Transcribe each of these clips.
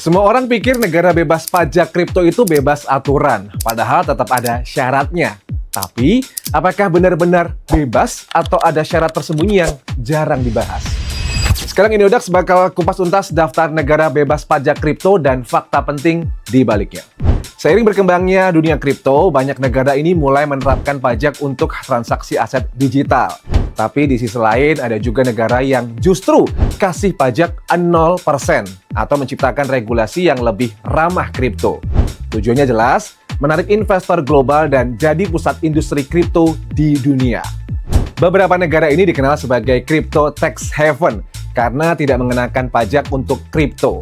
Semua orang pikir negara bebas pajak kripto itu bebas aturan, padahal tetap ada syaratnya. Tapi, apakah benar-benar bebas atau ada syarat tersembunyi yang jarang dibahas? Sekarang Indiodax bakal kupas tuntas daftar negara bebas pajak kripto dan fakta penting di baliknya. Seiring berkembangnya dunia kripto, banyak negara ini mulai menerapkan pajak untuk transaksi aset digital. Tapi di sisi lain ada juga negara yang justru kasih pajak 0% atau menciptakan regulasi yang lebih ramah kripto. Tujuannya jelas, menarik investor global dan jadi pusat industri kripto di dunia. Beberapa negara ini dikenal sebagai crypto tax haven karena tidak mengenakan pajak untuk kripto.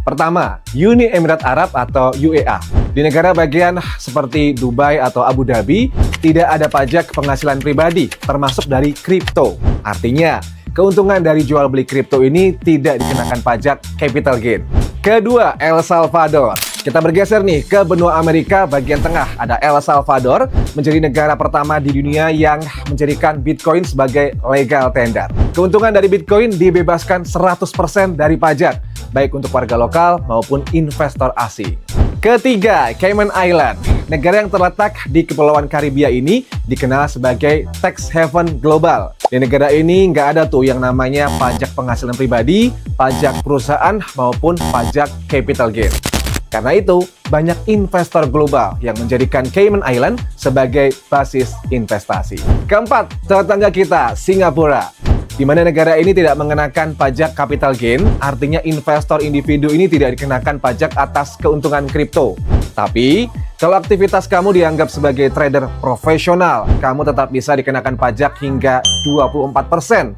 Pertama, Uni Emirat Arab atau UEA. Di negara bagian seperti Dubai atau Abu Dhabi, tidak ada pajak penghasilan pribadi, termasuk dari kripto. Artinya, keuntungan dari jual beli kripto ini tidak dikenakan pajak capital gain. Kedua, El Salvador. Kita bergeser nih ke benua Amerika bagian tengah. Ada El Salvador, menjadi negara pertama di dunia yang menjadikan Bitcoin sebagai legal tender. Keuntungan dari Bitcoin dibebaskan 100% dari pajak, baik untuk warga lokal maupun investor asing. Ketiga, Cayman Island. Negara yang terletak di Kepulauan Karibia ini dikenal sebagai tax haven global. Di negara ini nggak ada tuh yang namanya pajak penghasilan pribadi, pajak perusahaan, maupun pajak capital gain. Karena itu, banyak investor global yang menjadikan Cayman Island sebagai basis investasi. Keempat, tetangga kita, Singapura. Di mana negara ini tidak mengenakan pajak capital gain, artinya investor individu ini tidak dikenakan pajak atas keuntungan kripto. Tapi, kalau aktivitas kamu dianggap sebagai trader profesional, kamu tetap bisa dikenakan pajak hingga 24%.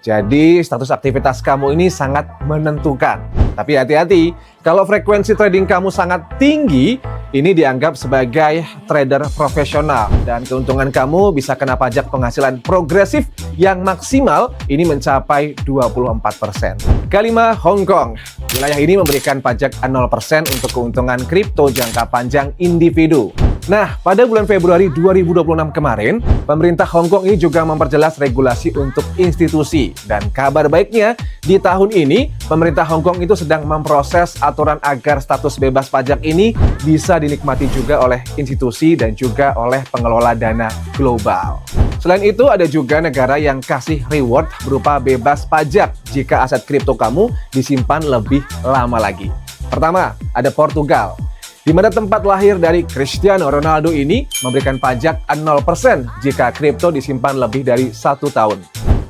Jadi, status aktivitas kamu ini sangat menentukan. Tapi hati-hati, kalau frekuensi trading kamu sangat tinggi, ini dianggap sebagai trader profesional. Dan keuntungan kamu bisa kena pajak penghasilan progresif yang maksimal ini mencapai 24%. Kelima, Hong Kong. Wilayah ini memberikan pajak 0% untuk keuntungan kripto jangka panjang individu. Nah, pada bulan Februari 2026 kemarin, pemerintah Hong Kong ini juga memperjelas regulasi untuk institusi. Dan kabar baiknya, di tahun ini, pemerintah Hong Kong itu sedang memproses aturan agar status bebas pajak ini bisa dinikmati juga oleh institusi dan juga oleh pengelola dana global. Selain itu, ada juga negara yang kasih reward berupa bebas pajak jika aset kripto kamu disimpan lebih lama lagi. Pertama, ada Portugal, di mana tempat lahir dari Cristiano Ronaldo ini memberikan pajak 0% jika kripto disimpan lebih dari 1 tahun.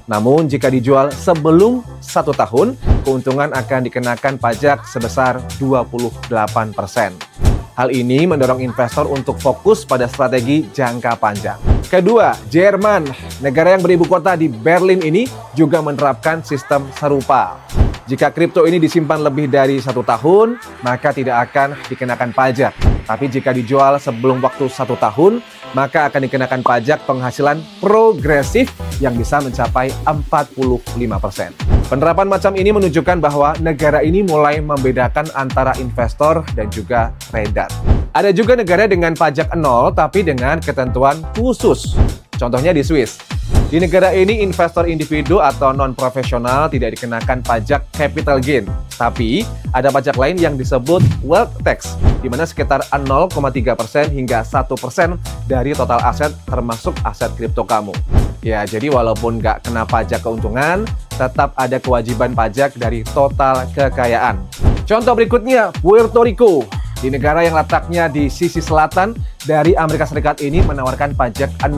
Namun, jika dijual sebelum 1 tahun, keuntungan akan dikenakan pajak sebesar 28%. Hal ini mendorong investor untuk fokus pada strategi jangka panjang. Kedua, Jerman. Negara yang beribu kota di Berlin ini juga menerapkan sistem serupa. Jika kripto ini disimpan lebih dari 1 tahun, maka tidak akan dikenakan pajak. Tapi jika dijual sebelum waktu 1 tahun, maka akan dikenakan pajak penghasilan progresif yang bisa mencapai 45%. Penerapan macam ini menunjukkan bahwa negara ini mulai membedakan antara investor dan juga trader. Ada juga negara dengan pajak 0 tapi dengan ketentuan khusus. Contohnya di Swiss. Di negara ini, investor individu atau non-profesional tidak dikenakan pajak capital gain. Tapi, ada pajak lain yang disebut wealth tax, di mana sekitar 0,3% hingga 1% dari total aset termasuk aset kripto kamu. Ya, jadi walaupun nggak kena pajak keuntungan, tetap ada kewajiban pajak dari total kekayaan. Contoh berikutnya, Puerto Rico. Di negara yang letaknya di sisi selatan dari Amerika Serikat ini menawarkan pajak 0%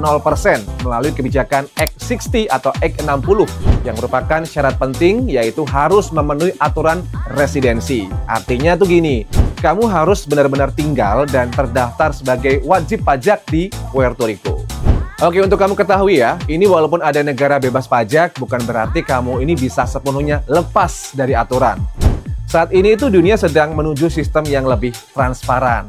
melalui kebijakan Act 60 atau Act 60 yang merupakan syarat penting yaitu harus memenuhi aturan residensi. Artinya tuh gini, kamu harus benar-benar tinggal dan terdaftar sebagai wajib pajak di Puerto Rico. Oke, untuk kamu ketahui ya, ini walaupun ada negara bebas pajak, bukan berarti kamu ini bisa sepenuhnya lepas dari aturan. Saat ini itu dunia sedang menuju sistem yang lebih transparan.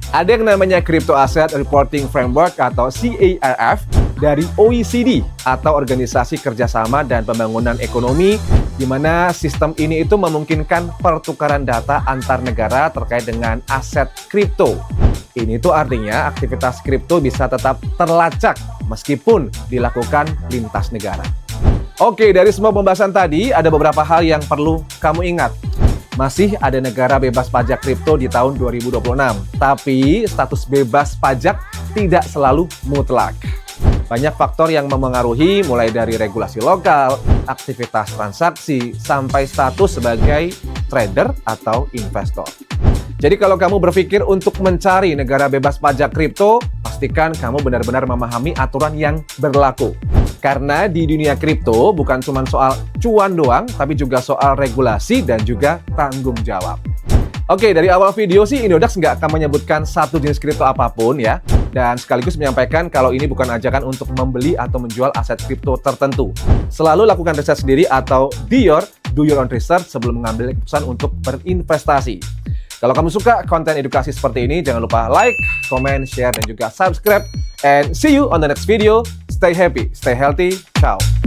Ada yang namanya Crypto Asset Reporting Framework atau CARF dari OECD atau Organisasi Kerjasama dan Pembangunan Ekonomi, di mana sistem ini itu memungkinkan pertukaran data antar negara terkait dengan aset kripto. Ini tuh artinya aktivitas kripto bisa tetap terlacak meskipun dilakukan lintas negara. Oke, dari semua pembahasan tadi ada beberapa hal yang perlu kamu ingat. Masih ada negara bebas pajak kripto di tahun 2026, tapi status bebas pajak tidak selalu mutlak. Banyak faktor yang memengaruhi, mulai dari regulasi lokal, aktivitas transaksi, sampai status sebagai trader atau investor. Jadi kalau kamu berpikir untuk mencari negara bebas pajak kripto, pastikan kamu benar-benar memahami aturan yang berlaku. Karena di dunia kripto bukan cuma soal cuan doang, tapi juga soal regulasi dan juga tanggung jawab. Oke, dari awal video sih Indodax nggak akan menyebutkan satu jenis kripto apapun ya. Dan sekaligus menyampaikan kalau ini bukan ajakan untuk membeli atau menjual aset kripto tertentu. Selalu lakukan riset sendiri atau do your own research sebelum mengambil keputusan untuk berinvestasi. Kalau kamu suka konten edukasi seperti ini, jangan lupa like, comment, share, dan juga subscribe. And see you on the next video. Stay happy, stay healthy. Ciao.